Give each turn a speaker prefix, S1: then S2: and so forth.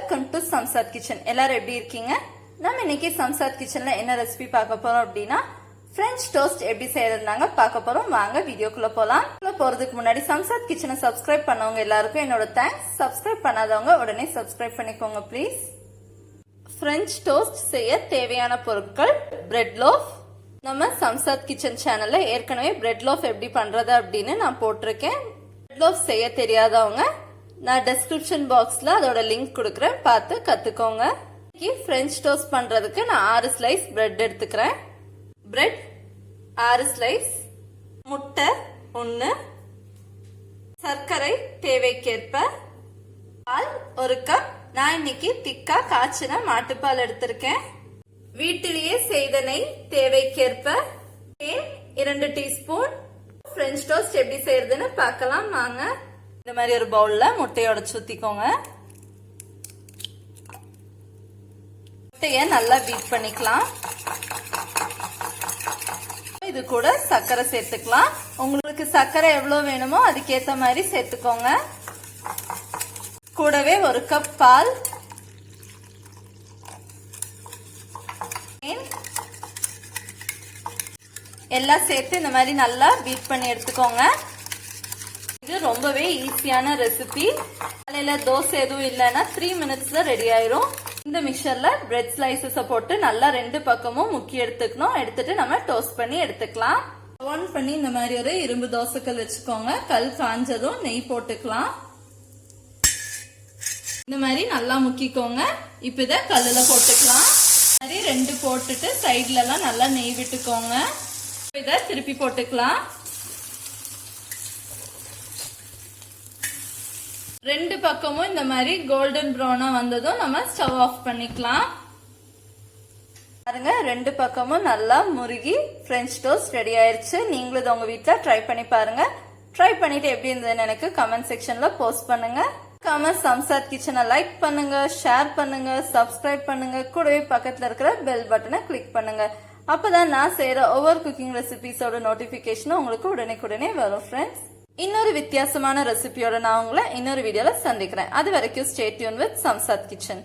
S1: Welcome to Shamshad kitchen. எல்லாரும் எப்படி இருக்கீங்க? நம்ம இன்னைக்கு சம்சாத் கிச்சன்ல என்ன ரெசிபி பார்க்க போறோம் அப்படின்னா பிரெஞ்ச் டோஸ்ட் எப்படி செய்யறதுனாங்க பார்க்க போறோம். வாங்க வீடியோக்குள்ள போலாம். போறதுக்கு முன்னாடி சம்சாத் கிச்சனை சப்ஸ்கிரைப் பண்ணவங்க எல்லாருக்கும் என்னோட தேங்க்ஸ். சப்ஸ்கிரைப் பண்ணாதவங்க உடனே சப்ஸ்கிரைப் பண்ணிக்கோங்க ப்ளீஸ். பிரெஞ்ச் டோஸ்ட் செய்ய தேவையான பொருட்கள்: பிரெட் லோஃப். நம்ம சம்சாத் கிச்சன் சேனல்ல ஏற்கனவே பிரெட் லோஃப் எப்படி பண்றது அப்படின்னு நான் போட்டிருக்கேன். பிரெட் லோஃப் செய்ய தெரியாதவங்க நான் டிஸ்கிரிப்ஷன் பாக்ஸ்ல அதோட லிங்க் கொடுக்கறேன், பார்த்து கத்துக்கோங்க. பிரெஞ்ச் டோஸ்ட் பண்றதுக்கு நான் 6 ஸ்லைஸ் பிரெட் எடுத்துக்கிறேன். பிரெட் 6 ஸ்லைஸ், முட்டை 1, சர்க்கரை தேவைக்கேற்ப, பால் 1 கப். நான் இன்னைக்கு திக்கா காய்ச்சின மாட்டுப்பால் எடுத்திருக்கேன். வீட்டிலேயே செய்த நெய் தேவைக்கேற்ப, தேன் 2 டீஸ்பூன். பிரெஞ்ச் டோஸ்ட் எப்படி செய்யறதுன்னு பார்க்கலாம் வாங்க. இந்த மாதிரி ஒரு பவுல்ல முட்டையோட ஊத்திக்கோங்க. முட்டைய நல்லா பீட் பண்ணிக்கலாம். இது கூட சர்க்கரை சேர்த்துக்கலாம். உங்களுக்கு சர்க்கரை எவ்வளவு வேணுமோ அதுக்கேத்த மாதிரி சேர்த்துக்கோங்க. கூடவே 1 கப் பால், எல்லாம் சேர்த்து இந்த மாதிரி நல்லா பீட் பண்ணி எடுத்துக்கோங்க. இது ரொம்பவே ஈஸியான ரெசிபி. காலையில தோசை எதுவும் இல்லைன்னா 3 மினிட்ஸ்ல ரெடி ஆயிரும். இந்த மிக்சர்ல பிரெட் ஸ்லைசஸ் போட்டு நல்லா 2 பக்கமும் முக்கி எடுத்துக்கணும். எடுத்துட்டு நம்ம டோஸ்ட் பண்ணி எடுத்துக்கலாம். ஆன் பண்ணி இந்த மாதிரி ஒரு இரும்பு தோசைக்கல் வச்சுக்கோங்க. கல் காஞ்சதும் நெய் போட்டுக்கலாம். இந்த மாதிரி நல்லா முக்கிக்கோங்க. இப்ப இத கல்லுல போட்டுக்கலாம். மாதிரி 2 போட்டுட்டு சைட்ல எல்லாம் நல்லா நெய் விட்டுக்கோங்க. இத திருப்பி போட்டுக்கலாம். 2 பக்கமும் இந்த மாதிரி கோல்டன் ப்ரௌனா வந்ததும் நம்ம ஸ்டவ் ஆஃப் பண்ணிக்கலாம். பாருங்க, 2 பக்கமும் நல்லா முருகி பிரெஞ்ச் டோஸ்ட் ரெடி ஆயிருச்சு. நீங்களும் இதை உங்க வீட்டுல ட்ரை பண்ணி பாருங்க. ட்ரை பண்ணிட்டு எப்படி இருந்ததுன்னு எனக்கு கமெண்ட் செக்ஷன்ல போஸ்ட் பண்ணுங்க. சம்சாத் கிச்சனை லைக் பண்ணுங்க, ஷேர் பண்ணுங்க, சப்ஸ்கிரைப் பண்ணுங்க. கூடவே பக்கத்துல இருக்கிற பெல் பட்டனை கிளிக் பண்ணுங்க. அப்பதான் நான் செய்யற ஒவ்வொரு குக்கிங் ரெசிபிஸோட நோட்டிபிகேஷன் உங்களுக்கு உடனே வரும் ஃப்ரெண்ட்ஸ். இன்னொரு வித்தியாசமான ரெசிபியோட நான் உங்களை இன்னொரு வீடியோல சந்திக்கிறேன். அது வரைக்கும் stay tune with Shamshad kitchen.